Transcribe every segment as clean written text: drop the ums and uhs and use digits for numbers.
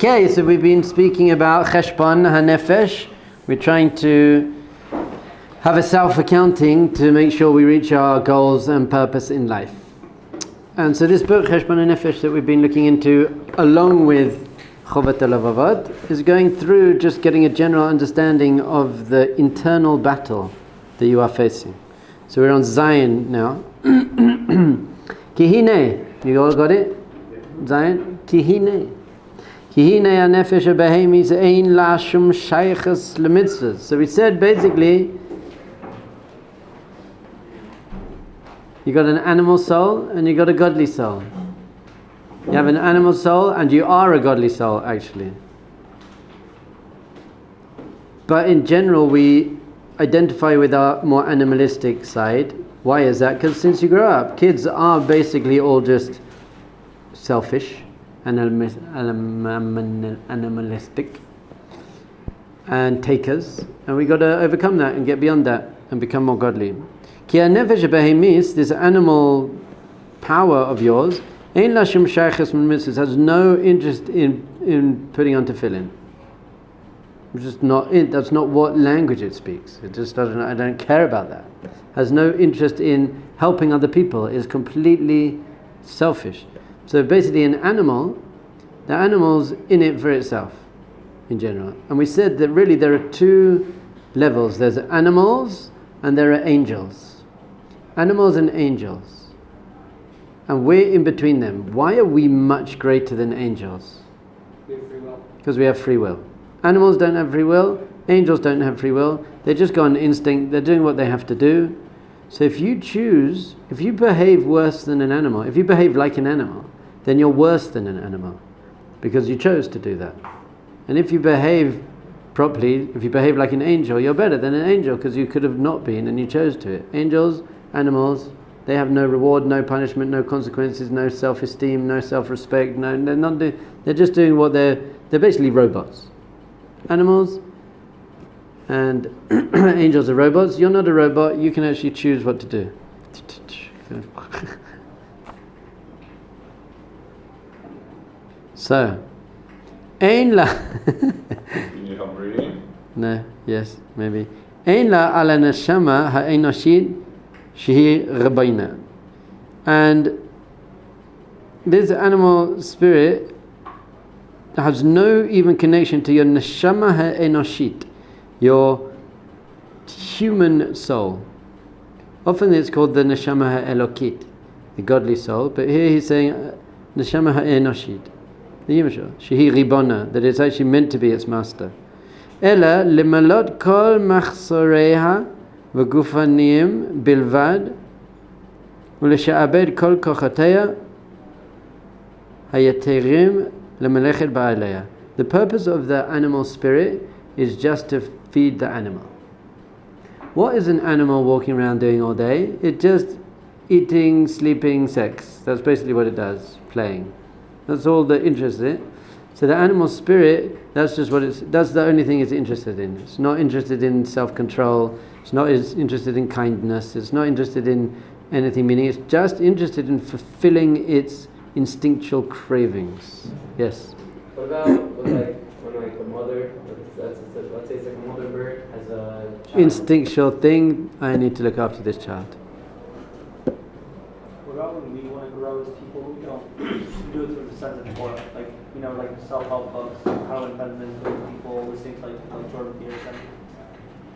Okay, so we've been speaking about Cheshbon, Hanefesh. We're trying to have a self-accounting to make sure we reach our goals and purpose in life. And so this book, Cheshbon Hanefesh, that we've been looking into along with Chovot Halevavot, is going through just getting a general understanding of the internal battle that you are facing. So we're on Zion now. Kihine, you all got it? Zion? Kihine. So we said basically, you got an animal soul and you got a godly soul. You have an animal soul and you are a godly soul actually. But in general we identify with our more animalistic side. Why is that? Because since you grow up, kids are basically all just selfish, animalistic and takers, and we got to overcome that and get beyond that and become more godly. This animal power of yours has no interest in putting on tefillin. It's just not it. That's not what language it speaks. It just doesn't. I don't care about that. Has no interest in helping other people. Is completely selfish. So basically an animal, the animal's in it for itself, in general. And we said that really there are two levels. There's animals and there are angels. Animals and angels. And we're in between them. Why are we much greater than angels? We have free will. Because we have free will. Animals don't have free will. Angels don't have free will. They just go on instinct. They're doing what they have to do. So if you choose, if you behave worse than an animal, if you behave like an animal, then you're worse than an animal because you chose to do that. And if you behave properly, if you behave like an angel, you're better than an angel because you could have not been and you chose to. Angels, animals, they have no reward, no punishment, no consequences, no self-esteem, no self-respect. They're just doing what they're basically robots. Animals and angels are robots. You're not a robot. You can actually choose what to do. So, Ein la. You need help reading? No, yes, maybe. Ein la ala neshama ha'enoshit shehi rabbeina. And this animal spirit has no even connection to your neshama ha'enoshit, your human soul. Often it's called the neshama ha'elokit, the godly soul, but here he's saying neshama ha'enoshit. Shehi ribona, that it's actually meant to be its master. Ela lemalot kol machsoreha v'gufaniyim bilvad ulesha'abed kol kochateya hayaterim lemelechet ba'aleya. The purpose of the animal spirit is just to feed the animal. What is an animal walking around doing all day? It just eating, sleeping, sex. That's basically what it does, playing. That's all the interest in it. So the animal spirit, that's the only thing it's interested in. It's not interested in self-control. It's not interested in kindness. It's not interested in anything meaning. It's just interested in fulfilling its instinctual cravings. Yes? What about when a mother, let's say it's like a mother bird has a child. Instinctual thing, I need to look after this child. What about when we want to grow as people, do it through the sense of Torah, like self-help books, how to invent people, with things like Jordan Peterson.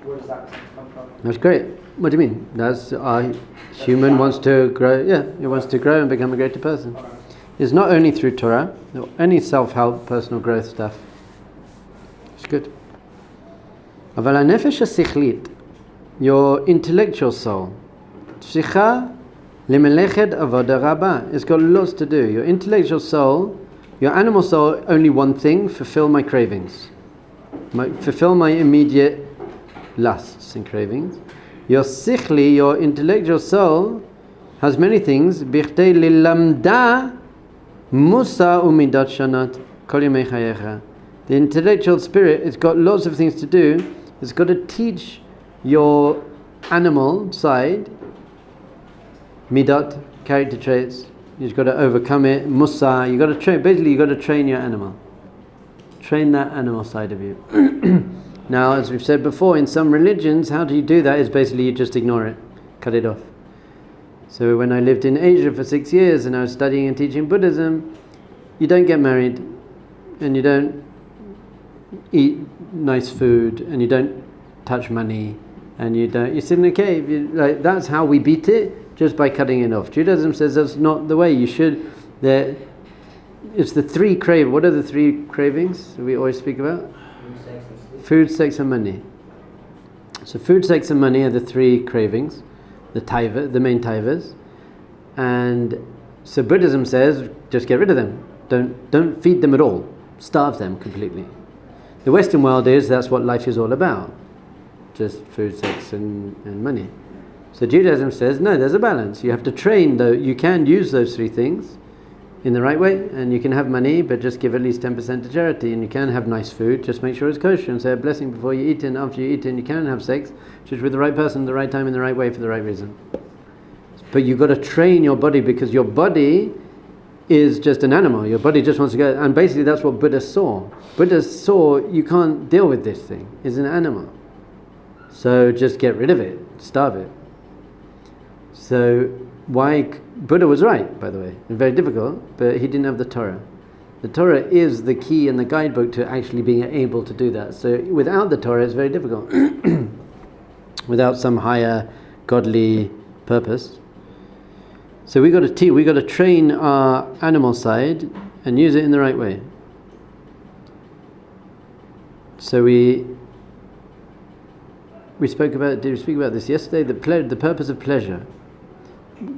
Where does that sense come from? That's great. What do you mean? That's our human wants to grow. Yeah, he wants to grow and become a greater person. Okay. It's not only through Torah, any self-help, personal growth stuff. It's good. אבל הנפש השכלית, your intellectual soul, צריכה למלאכת עבודה רבה. It's got lots to do. Your intellectual soul, your animal soul, only one thing: fulfill my cravings, fulfill my immediate lusts and cravings. Your sikhli, your intellectual soul, has many things. בכדי ללמדה musa umidat shanat kol yemei chayecha. The intellectual spirit, it's got lots of things to do. It's got to teach your animal side midot, character traits. You've got to overcome it. Musa, you've got to train. Basically, you've got to train your animal. Train that animal side of you. Now, as we've said before, in some religions, how do you do that? Is basically you just ignore it, cut it off. So when I lived in Asia for 6 years and I was studying and teaching Buddhism, you don't get married, and you don't eat nice food, and you don't touch money, and you sit in a cave. That's how we beat it, just by cutting it off. Judaism says that's not the way. You should. It's the three cravings. What are the three cravings we always speak about? Food, sex, and money. So food, sex, and money are the three cravings, the main taivas. And so Buddhism says just get rid of them. Don't feed them at all. Starve them completely. The Western world that's what life is all about. Just food, sex, and money. So Judaism says no, there's a balance. You have to train, though. You can use those three things in the right way, and you can have money, but just give at least 10% to charity, and you can have nice food, just make sure it's kosher, and say a blessing before you eat it, and after you eat it, and you can have sex, just with the right person, the right time, in the right way, for the right reason. But you've got to train your body, because your body is just an animal. Your body just wants to go, and basically that's what Buddha saw. Buddha saw you can't deal with this thing. It's an animal. So just get rid of it, starve it. So Buddha was right, by the way. It's very difficult, but he didn't have the Torah. The Torah is the key and the guidebook to actually being able to do that. So without the Torah, it's very difficult. Without some higher godly purpose. So we got to train our animal side and use it in the right way. So did we speak about this yesterday? The purpose of pleasure.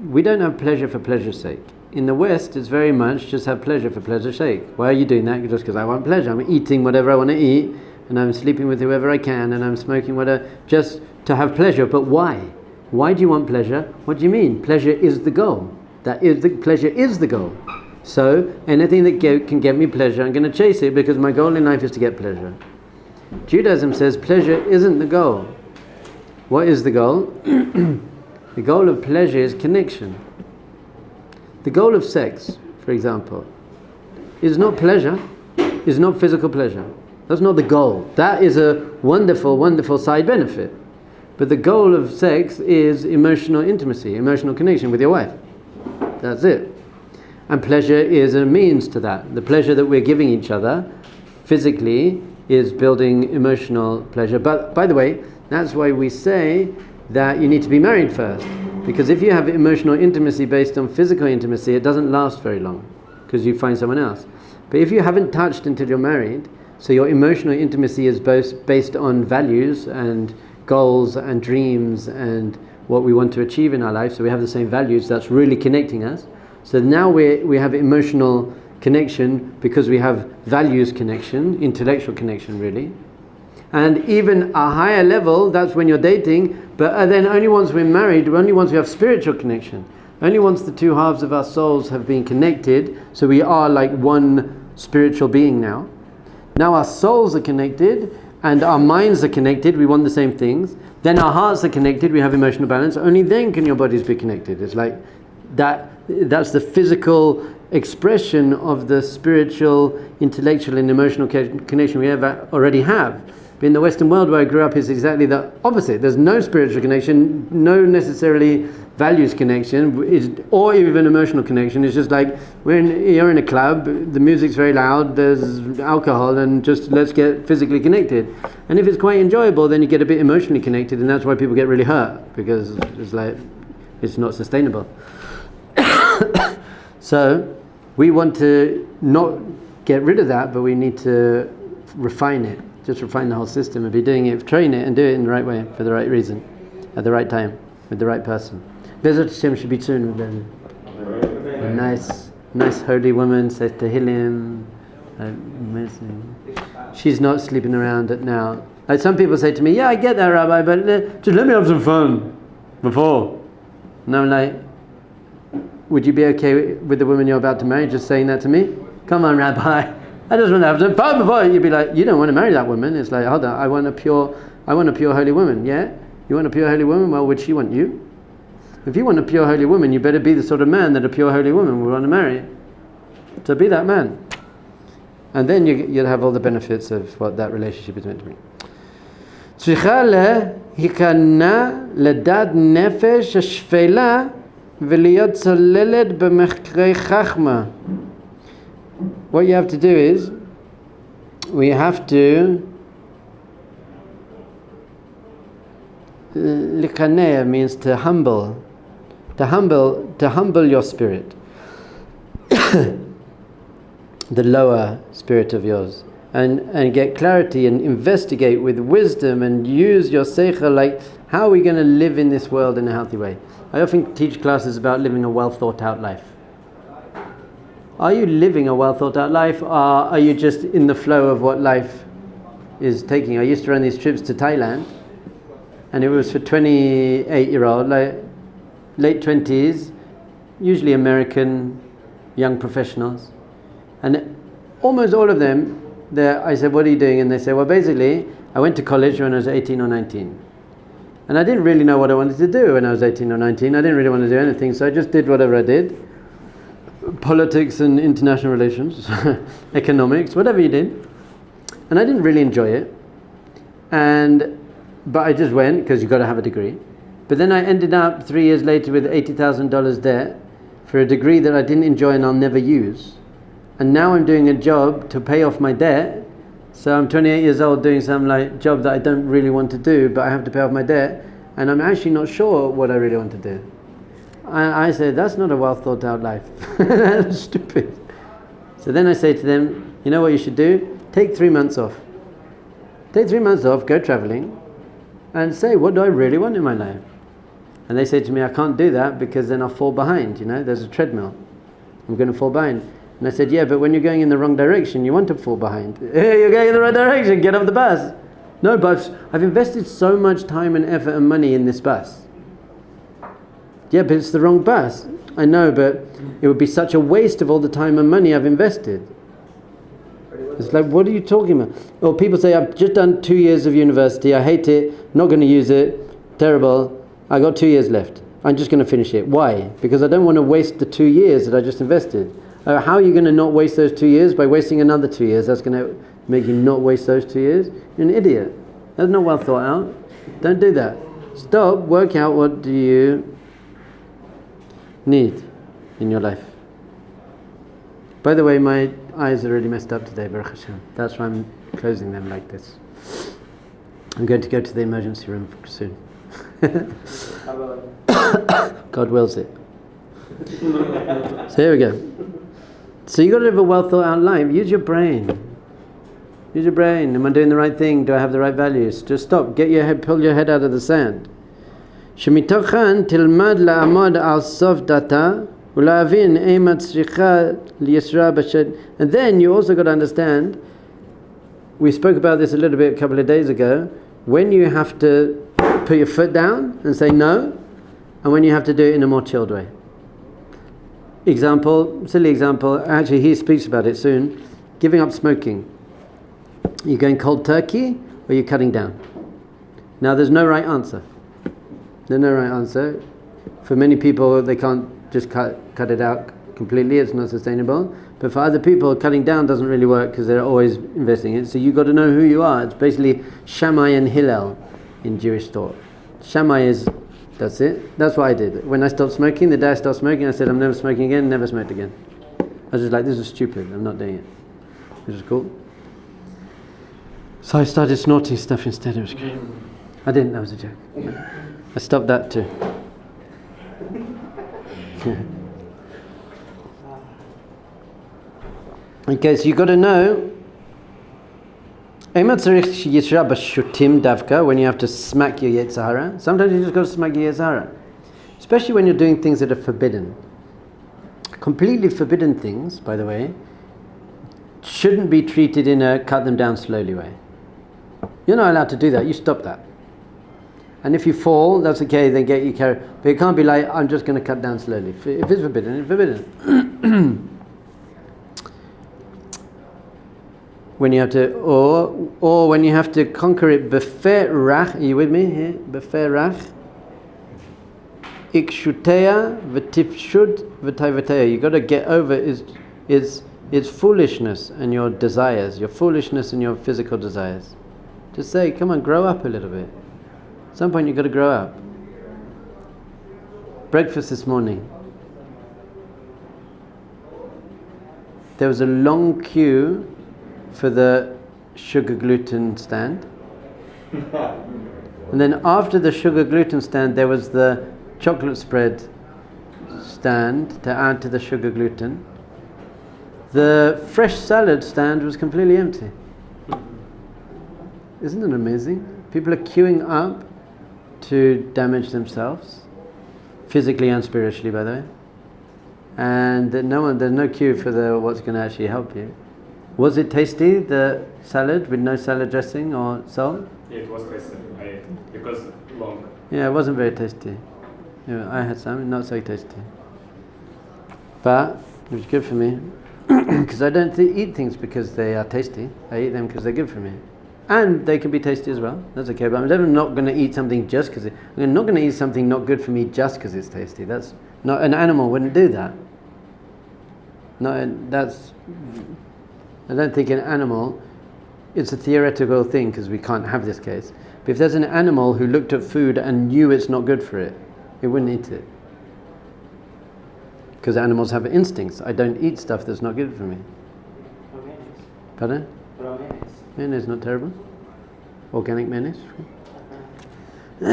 We don't have pleasure for pleasure's sake. In the West, it's very much just have pleasure for pleasure's sake. Why are you doing that? Just because I want pleasure. I'm eating whatever I want to eat, and I'm sleeping with whoever I can, and I'm smoking whatever, just to have pleasure. But why? Why do you want pleasure? What do you mean? Pleasure is the goal. Pleasure is the goal. So anything that can get me pleasure, I'm going to chase it, because my goal in life is to get pleasure. Judaism says pleasure isn't the goal. What is the goal? The goal of pleasure is connection. The goal of sex, for example, is not pleasure, is not physical pleasure. That's not the goal. That is a wonderful, wonderful side benefit. But the goal of sex is emotional intimacy, emotional connection with your wife. That's it. And pleasure is a means to that. The pleasure that we're giving each other physically is building emotional pleasure. But by the way, that's why we say that you need to be married first. Because if you have emotional intimacy based on physical intimacy, it doesn't last very long, because you find someone else. But if you haven't touched until you're married, so your emotional intimacy is both based on values and goals and dreams and what we want to achieve in our life, so we have the same values, that's really connecting us. So now we have emotional connection because we have values connection, intellectual connection really. And even a higher level, that's when you're dating, but then only once we're married, only once we have spiritual connection, only once the two halves of our souls have been connected, so we are like one spiritual being now. Now our souls are connected, and our minds are connected, we want the same things. Then our hearts are connected, we have emotional balance. Only then can your bodies be connected. It's like that's the physical expression of the spiritual, intellectual and emotional connection we already have. But in the Western world where I grew up is exactly the opposite. There's no spiritual connection, no necessarily values connection, or even emotional connection. It's just like you're in a club, the music's very loud, there's alcohol, and just let's get physically connected. And if it's quite enjoyable, then you get a bit emotionally connected, and that's why people get really hurt, because it's like it's not sustainable. So we want to not get rid of that, but we need to refine it. Just refine the whole system and be doing it, train it and do it in the right way, for the right reason, at the right time, with the right person. Bezrat Hashem should be soon. A nice holy woman says Tehillim. Amazing. She's not sleeping around now. Like some people say to me, yeah, I get that, Rabbi, but just let me have some fun before. And I'm like, would you be okay with the woman you're about to marry just saying that to me? Come on, Rabbi. I just want to have some fun before. You'd be like, you don't want to marry that woman. It's like, hold on, I want a pure holy woman. Yeah? You want a pure holy woman? Well, would she want you? If you want a pure holy woman, you better be the sort of man that a pure holy woman would want to marry. So be that man. And then you'll have all the benefits of what that relationship is meant to bring. צריכה להיכנע לדעת נפש השפלה ולהיות צוללת במחקרי חכמה. What you have to do is, we have to likanea means to humble your spirit, the lower spirit of yours, and get clarity and investigate with wisdom and use your seichel, like how are we going to live in this world in a healthy way. I often teach classes about living a well thought out life. Are you living a well thought out life, or are you just in the flow of what life is taking? I used to run these trips to Thailand, and it was for 28-year-old, like late 20s, usually American young professionals. And almost all of them, I said, what are you doing? And they say, well, basically, I went to college when I was 18 or 19. And I didn't really know what I wanted to do when I was 18 or 19. I didn't really want to do anything, so I just did whatever I did. Politics and international relations, economics, whatever you did. And I didn't really enjoy it. But I just went because you've got to have a degree. But then I ended up 3 years later with $80,000 debt for a degree that I didn't enjoy and I'll never use. And now I'm doing a job to pay off my debt. So I'm 28 years old doing some job that I don't really want to do, but I have to pay off my debt. And I'm actually not sure what I really want to do. I said, that's not a well thought out life. That's stupid. So then I say to them, you know what you should do? Take 3 months off. Take 3 months off, go traveling, and say, what do I really want in my life? And they say to me, I can't do that because then I'll fall behind, there's a treadmill. I'm going to fall behind. And I said, yeah, but when you're going in the wrong direction, you want to fall behind. Hey, you're going in the right direction, get off the bus. No, but I've invested so much time and effort and money in this bus. Yeah, but it's the wrong bus. I know, but it would be such a waste of all the time and money I've invested. It's like, what are you talking about? Or people say, I've just done 2 years of university, I hate it, not going to use it, terrible, I got 2 years left, I'm just going to finish it. Why? Because I don't want to waste the 2 years that I just invested. How are you going to not waste those 2 years? By wasting another 2 years. That's going to make you not waste those 2 years? You're an idiot. That's not well thought out. Don't do that. Stop, work out what do you need in your life. By the way, my eyes are really messed up today, Baruch Hashem. That's why I'm closing them like this. I'm going to go to the emergency room soon. God wills it. So here we go. So you've got to live a well thought out life. Use your brain. Use your brain. Am I doing the right thing? Do I have the right values? Just stop. Pull your head out of the sand. שמתוכן תלמד לעמוד על סוף דתה ולהבין אימה צריכה לישרה בשד. And then you also got to understand, we spoke about this a little bit a couple of days ago, when you have to put your foot down and say no, and when you have to do it in a more chilled way. Silly example, actually he speaks about it soon, giving up smoking. You're going cold turkey or you're cutting down? Now there's no right answer. There's no right answer. For many people, they can't just cut it out completely. It's not sustainable. But for other people, cutting down doesn't really work because they're always investing in it. So you've got to know who you are. It's basically Shammai and Hillel in Jewish thought. Shammai is, that's it. That's what I did. When I stopped smoking, the day I stopped smoking, I said, I'm never smoking again, never smoked again. I was just like, this is stupid. I'm not doing it. Which is cool. So I started snorting stuff instead. It was great. I didn't. That was a joke. I stopped that too. Okay, so you've got to know when you have to smack your Yetzer Hara. Sometimes you just got to smack your Yetzer Hara. Especially when you're doing things that are forbidden. Completely forbidden things, by the way, shouldn't be treated in a cut them down slowly way. You're not allowed to do that. You stop that. And if you fall, that's okay, then get you carried. But it can't be like, I'm just going to cut down slowly. If it's forbidden, it's forbidden. When you have to, or when you have to conquer it, beferach, are you with me here? Beferach. Ikshuteya v'tifshud v'tayvateya. You got to get over is It's foolishness and your desires, your foolishness and your physical desires. Just say, come on, grow up a little bit. At some point you've got to grow up. Breakfast this morning. There was a long queue for the sugar gluten stand. And then after the sugar gluten stand, there was the chocolate spread stand to add to the sugar gluten. The fresh salad stand was completely empty. Isn't it amazing? People are queuing up to damage themselves, physically and spiritually, by the way. And there's no queue for what's going to actually help you. Was it tasty, the salad with no salad dressing or salt? Yeah, it was tasty. Because long. Yeah, it wasn't very tasty. Yeah, I had some, not so tasty. But it was good for me. Because I don't eat things because they are tasty. I eat them because they're good for me. And they can be tasty as well. That's okay. But I'm not going to eat something just because I'm not going to eat something not good for me just because it's tasty. That's not, an animal wouldn't do that. I don't think an animal, it's a theoretical thing because we can't have this case. But if there's an animal who looked at food and knew it's not good for it, it wouldn't eat it. Because animals have instincts. I don't eat stuff that's not good for me. Pardon? What about mayonnaise? Mayonnaise is not terrible. Organic mayonnaise. I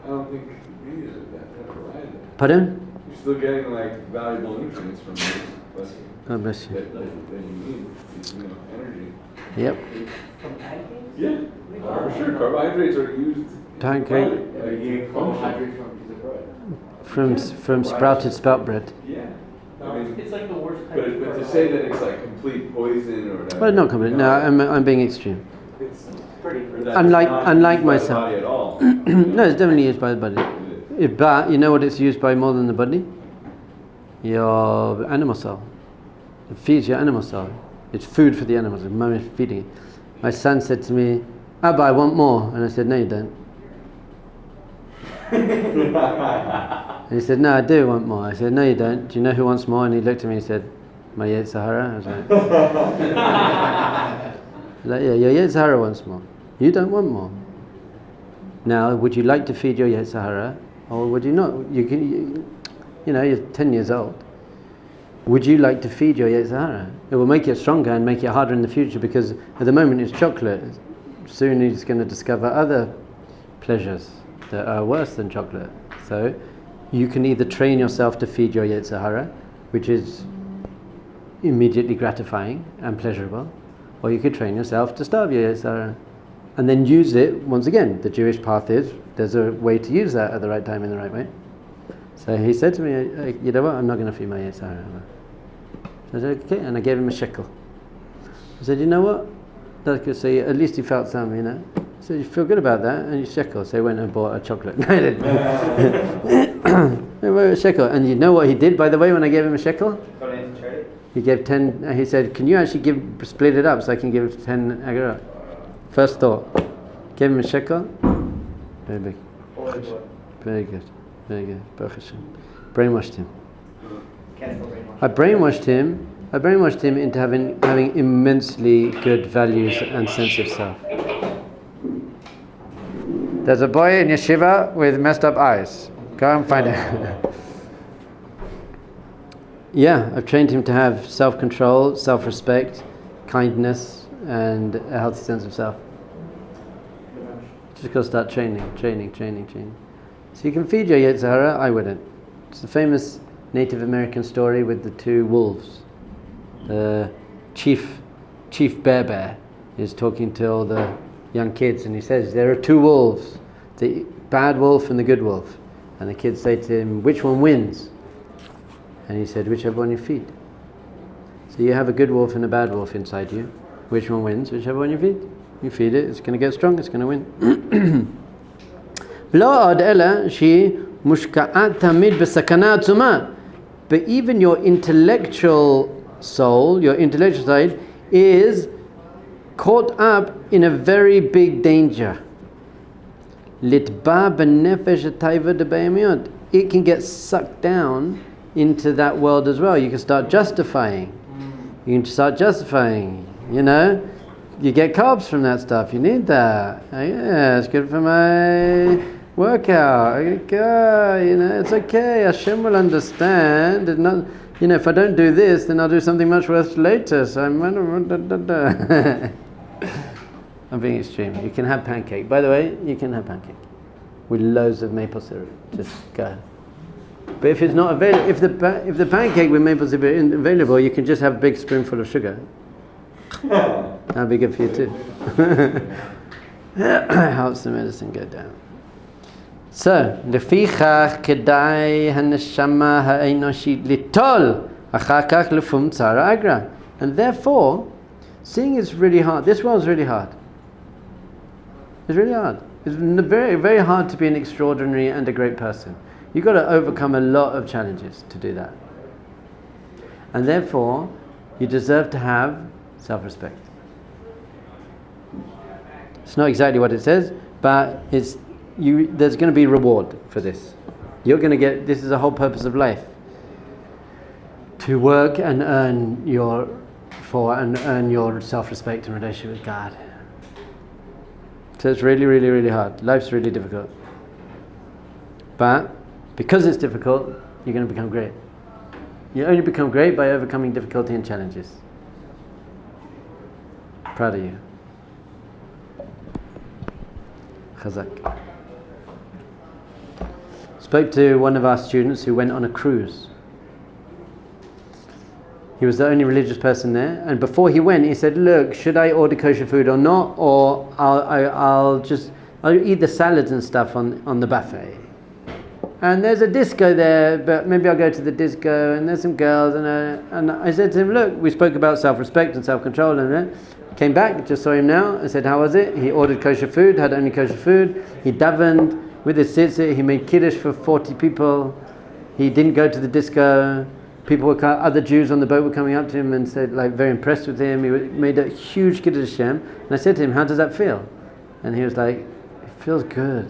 don't think mayonnaise is that variety. Pardon? You're still getting like valuable nutrients from mayonnaise. God bless you. That you need, energy. Yep. From pancakes? Yeah, for sure. Carbohydrates are used. Pancake. Like in function. From sprouted spout bread. Yeah. No, it's like the worst type But of to say that it's like complete poison or whatever. Well, not complete. No, I'm being extreme. It's pretty. that's Unlike not used by the myself. body at all. No, it's definitely used by the body. But you know what it's used by more than the body? Your animal cell. It feeds your animal cell. It's food for the animals. Mum is feeding it. My son said to me, Abba, I want more. And I said, no, you don't. And he said, no, I do want more. I said, no, you don't. Do you know who wants more? And he looked at me and said, my Yetzer Hara. I was like, yeah, your Yetzer Hara wants more. You don't want more. Now, would you like to feed your Yetzer Hara, or would you not? You're 10 years old. Would you like to feed your Yetzer Hara? It will make it stronger and make it harder in the future, because at the moment it's chocolate. Soon he's going to discover other pleasures that are worse than chocolate. So you can either train yourself to feed your Yetzer Hara, which is immediately gratifying and pleasurable, or you could train yourself to starve your Yetzer Hara and then use it. Once again, the Jewish path is there's a way to use that at the right time in the right way. So he said to me, you know what, I'm not going to feed my Yetzer Hara. So I said, okay, and I gave him a shekel. I said, you know what, that's good. So at least he felt some, So you feel good about that, and you shekel. So he went and bought a chocolate. No, he didn't. A shekel. And you know what he did, by the way, when I gave him a shekel? He gave 10. He said, can you actually split it up so I can give 10 agorot? First thought. Gave him a shekel. Very big. Very good. Very good. Baruch Hashem. Brainwashed him. I brainwashed him into having immensely good values and sense of self. There's a boy in yeshiva with messed up eyes. Go and find him. Yeah, I've trained him to have self-control, self-respect, kindness, and a healthy sense of self. Just got to start training. So you can feed your Yetzer Hara, I wouldn't. It's the famous Native American story with the two wolves. The chief bear is talking to all the young kids, and he says, there are two wolves, the bad wolf and the good wolf. And the kids say to him, which one wins? And he said, whichever one you feed. So you have a good wolf and a bad wolf inside you. Which one wins? Whichever one you feed. You feed it, it's going to get strong, it's going to win. But even your intellectual soul, your intellectual side, is caught up in a very big danger. It can get sucked down into that world as well. You can start justifying. You can start justifying, You get carbs from that stuff. You need that. Yeah, it's good for my workout. It's okay. Hashem will understand. And not, if I don't do this, then I'll do something much worse later. So I'm being extreme. You can have pancake. By the way, you can have pancake with loads of maple syrup. Just go. But if it's not available, if the pancake with maple syrup isn't available, you can just have a big spoonful of sugar. That'd be good for you too. Helps the medicine go down. So, lefichach kedai haneshama ha'enoshit litol achar kach lefum tzara agra. And therefore, seeing is really hard. This world's really hard. It's really hard. It's very, very hard to be an extraordinary and a great person. You've got to overcome a lot of challenges to do that. And therefore, you deserve to have self-respect. It's not exactly what it says, but there's going to be reward for this. You're going to get, this is the whole purpose of life. To work and earn your self-respect and relationship with God. So it's really, really, really hard. Life's really difficult. But because it's difficult, you're going to become great. You only become great by overcoming difficulty and challenges. Proud of you. Chazak. Spoke to one of our students who went on a cruise. He was the only religious person there, and before he went, he said, "Look, should I order kosher food or not, or I'll eat the salads and stuff on the buffet. And there's a disco there, but maybe I'll go to the disco, and there's some girls." And I said to him, "Look, we spoke about self-respect and self-control, and came back, just saw him now. I said, how was it? He ordered kosher food, had only kosher food. He davened with his tzitzit. He made kiddush for 40 people. He didn't go to the disco. Other Jews on the boat were coming up to him and said, very impressed with him. He made a huge kiddush Hashem. And I said to him, how does that feel? And he was like, it feels good.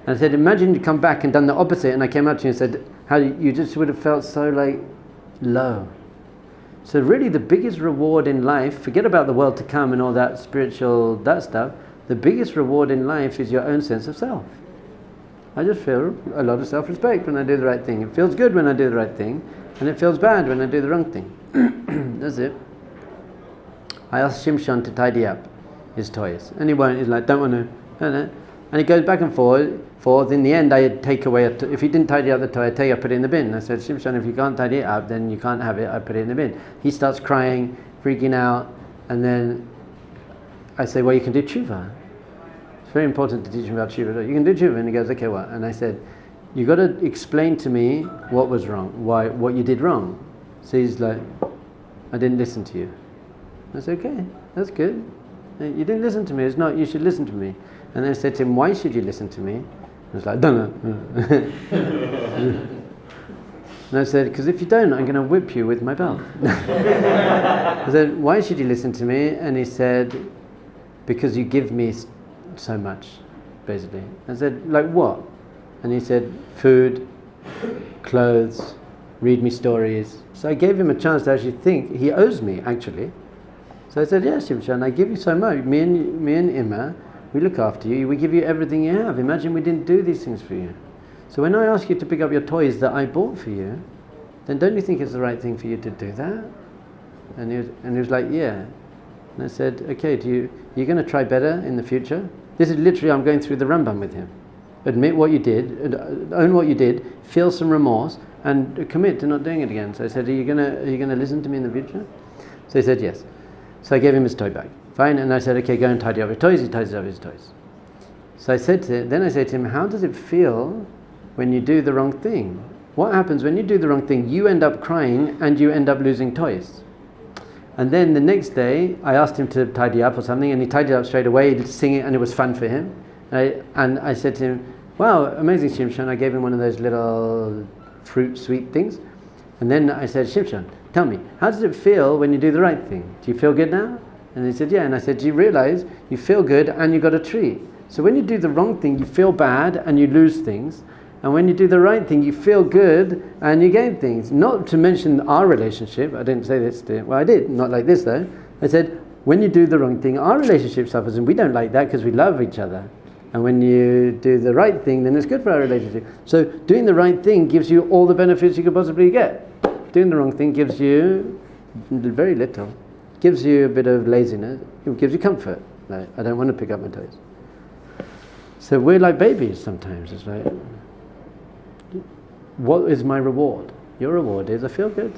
And I said, imagine you come back and done the opposite. And I came up to you and said, how you just would have felt so low. So really the biggest reward in life, forget about the world to come and all that spiritual, that stuff. The biggest reward in life is your own sense of self. I just feel a lot of self-respect when I do the right thing. It feels good when I do the right thing. And it feels bad when I do the wrong thing. That's it. I asked Shimshon to tidy up his toys. And he won't. He's like, don't want to. And he goes back and forth. In the end, I'd take away if he didn't tidy up the toy, I put it in the bin. I said, Shimshon, if you can't tidy it up, then you can't have it. I put it in the bin. He starts crying, freaking out. And then I say, well, you can do tshuva. It's very important to teach him about tshuva. You can do tshuva. And he goes, okay, what? And I said, you got to explain to me what was wrong, what you did wrong. So he's like, I didn't listen to you. I said, okay, that's good. You didn't listen to me. It's not, you should listen to me. And then I said to him, why should you listen to me? He was like, don't know. And I said, because if you don't, I'm going to whip you with my belt. I said, why should you listen to me? And he said, because you give me so much, basically. I said, like what? And he said, food, clothes, read me stories. So I gave him a chance to actually think. He owes me, actually. So I said, yes, Shimshon, I give you so much. Me and Imma, we look after you. We give you everything you have. Imagine we didn't do these things for you. So when I ask you to pick up your toys that I bought for you, then don't you think it's the right thing for you to do that? And he was like, yeah. And I said, okay, you're going to try better in the future? This is literally, I'm going through the Rambam with him. Admit what you did, own what you did, feel some remorse, and commit to not doing it again. So I said, are you gonna listen to me in the future? So he said yes. So I gave him his toy bag. Fine, and I said, okay, go and tidy up your toys. He tidies up his toys. So I said to him, how does it feel when you do the wrong thing? What happens when you do the wrong thing? You end up crying and you end up losing toys. And then the next day, I asked him to tidy up or something, and he tidied up straight away. He'd sing it, and it was fun for him. And I said to him, wow, amazing, Shimshon. I gave him one of those little fruit sweet things. And then I said, Shimshon, tell me, how does it feel when you do the right thing? Do you feel good now? And he said, yeah. And I said, do you realize you feel good and you got a treat? So when you do the wrong thing, you feel bad and you lose things. And when you do the right thing, you feel good and you gain things. Not to mention our relationship. I didn't say this well, I did, not like this though. I said, when you do the wrong thing, our relationship suffers, and we don't like that because we love each other. And when you do the right thing, then it's good for our relationship. So doing the right thing gives you all the benefits you could possibly get. Doing the wrong thing gives you very little. Gives you a bit of laziness. It gives you comfort. Like, I don't want to pick up my toys. So we're like babies sometimes. It's like, what is my reward? Your reward is I feel good.